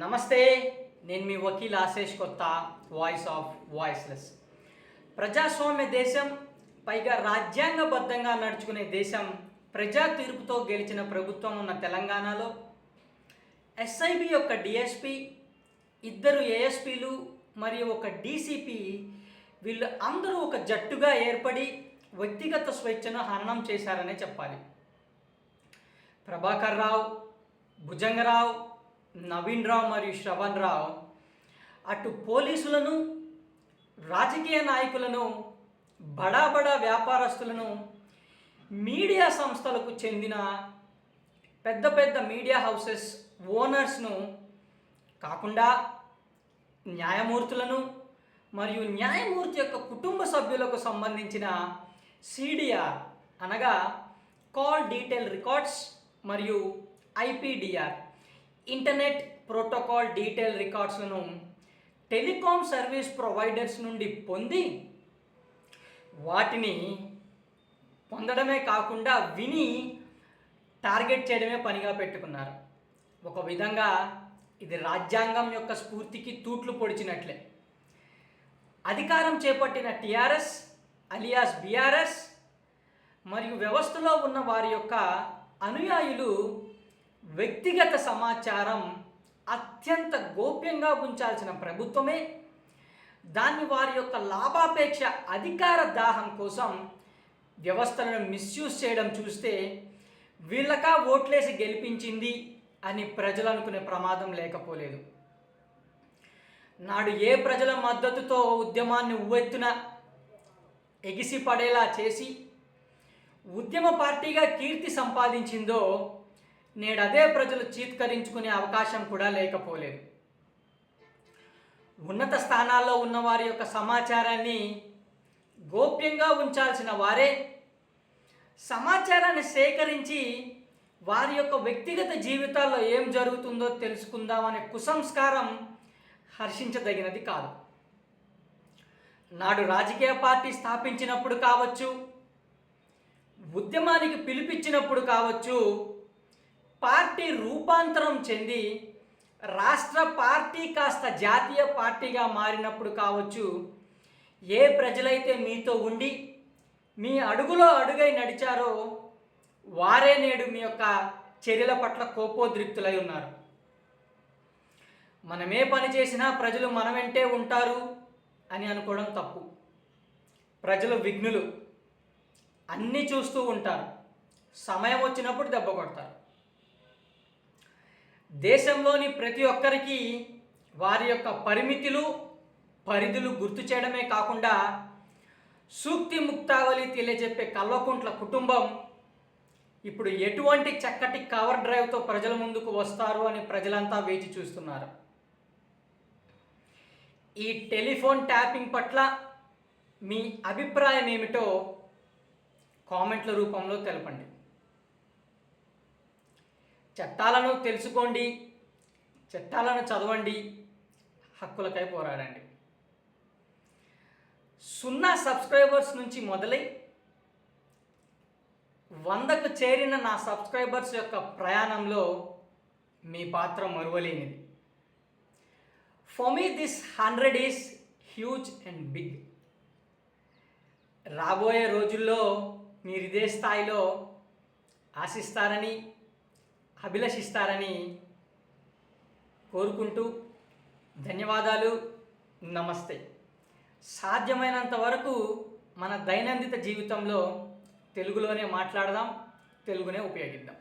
నమస్తే, నేను మీ వకీల్ ఆశేష్ కొత్త, వాయిస్ ఆఫ్ వాయిస్లెస్. ప్రజాస్వామ్య దేశం, పైగా రాజ్యాంగబద్ధంగా నడుచుకునే దేశం, ప్రజా తీర్పుతో గెలిచిన ప్రభుత్వం ఉన్న తెలంగాణలో ఎస్ఐబి యొక్క డిఎస్పి, ఇద్దరు ఏఎస్పీలు మరియు ఒక డీసీపీ, వీళ్ళు అందరూ ఒక జట్టుగా ఏర్పడి వ్యక్తిగత స్వేచ్ఛను హననం చేశారనే చెప్పాలి. ప్రభాకర్ రావు, భుజంగరావు, నవీన్ రావు మరియు శ్రవణ్ రావు అటు పోలీసులను, రాజకీయ నాయకులను, బడా వ్యాపారస్తులను, మీడియా సంస్థలకు చెందిన పెద్ద పెద్ద మీడియా హౌసెస్ ఓనర్స్ను కాకుండా న్యాయమూర్తులను మరియు న్యాయమూర్తి యొక్క కుటుంబ సభ్యులకు సంబంధించిన సిడిఆర్ అనగా కాల్ డీటెయిల్ రికార్డ్స్ మరియు ఐపీడిఆర్ ఇంటర్నెట్ ప్రోటోకాల్ డీటెయిల్ రికార్డ్స్లను టెలికాం సర్వీస్ ప్రొవైడర్స్ నుండి పొంది వాటిని పొందడమే కాకుండా విని టార్గెట్ చేయడమే పనిగా పెట్టుకున్నారు. ఒక విధంగా ఇది రాజ్యాంగం యొక్క స్ఫూర్తికి తూట్లు పొడిచినట్లే. అధికారం చేపట్టిన టీఆర్ఎస్ అలియాస్ బీఆర్ఎస్ మరియు వ్యవస్థలో ఉన్న వారి యొక్క అనుయాయులు వ్యక్తిగత సమాచారం అత్యంత గోప్యంగా ఉంచాల్సిన ప్రభుత్వమే దాన్ని వారి యొక్క లాభాపేక్ష అధికార దాహం కోసం వ్యవస్థలను మిస్యూజ్ చేయడం చూస్తే వీళ్ళకా ఓట్లేసి గెలిపించింది అని ప్రజలు అనుకునే ప్రమాదం లేకపోలేదు. నాడు ఏ ప్రజల మద్దతుతో ఉద్యమాన్ని ఉవ్వెత్తున ఎగిసి పడేలా చేసి ఉద్యమ పార్టీగా కీర్తి సంపాదించిందో నేడు అదే ప్రజలు చీత్కరించుకునే అవకాశం కూడా లేకపోలేదు. ఉన్నత స్థానాల్లో ఉన్న వారి యొక్క సమాచారాన్ని గోప్యంగా ఉంచాల్సిన వారే సమాచారాన్ని సేకరించి వారి యొక్క వ్యక్తిగత జీవితాల్లో ఏం జరుగుతుందో తెలుసుకుందామనే కుసంస్కారం హర్షించదగినది కాదు. నాడు రాజకీయ పార్టీ స్థాపించినప్పుడు కావచ్చు, ఉద్యమానికి పిలిపించినప్పుడు కావచ్చు, పార్టీ రూపాంతరం చెంది రాష్ట్ర పార్టీ కాస్త జాతీయ పార్టీగా మారినప్పుడు కావచ్చు, ఏ ప్రజలైతే మీతో ఉండి మీ అడుగులో అడుగై నడిచారో వారే నేడు మీ యొక్క చర్యల పట్ల కోపోద్రిక్తులై ఉన్నారు. మనమే పని చేసినా ప్రజలు మన వెంటే ఉంటారు అని అనుకోవడం తప్పు. ప్రజలు విఘ్నులు, అన్నీ చూస్తూ ఉంటారు, సమయం వచ్చినప్పుడు దెబ్బ కొడతారు. దేశంలోని ప్రతి ఒక్కరికి వారి యొక్క పరిమితులు, పరిధులు గుర్తు చేయడమే కాకుండా సూక్తి ముక్తావళి తెలియజెప్పే కల్వకుంట్ల కుటుంబం ఇప్పుడు ఎటువంటి చక్కటి కవర్ డ్రైవ్తో ప్రజల ముందుకు వస్తారు అని ప్రజలంతా వేచి చూస్తున్నారు. ఈ టెలిఫోన్ ట్యాపింగ్ పట్ల మీ అభిప్రాయం ఏమిటో కామెంట్ల రూపంలో తెలపండి. చట్టాలను తెలుసుకోండి, చట్టాలను చదవండి, హక్కులకై పోరాడండి. 0 సబ్స్క్రైబర్స్ నుంచి మొదలై 100కు చేరిన నా సబ్స్క్రైబర్స్ యొక్క ప్రయాణంలో మీ పాత్ర మరువలేనిది. For me this 100 is huge and big. రాబోయే రోజుల్లో మీరు ఇదే స్థాయిలో ఆశిస్తారని, అభిలషిస్తారని కోరుకుంటూ ధన్యవాదాలు. నమస్తే. సాధ్యమైనంత వరకు మన దైనందిన జీవితంలో తెలుగులోనే మాట్లాడదాం, తెలుగునే ఉపయోగిద్దాం.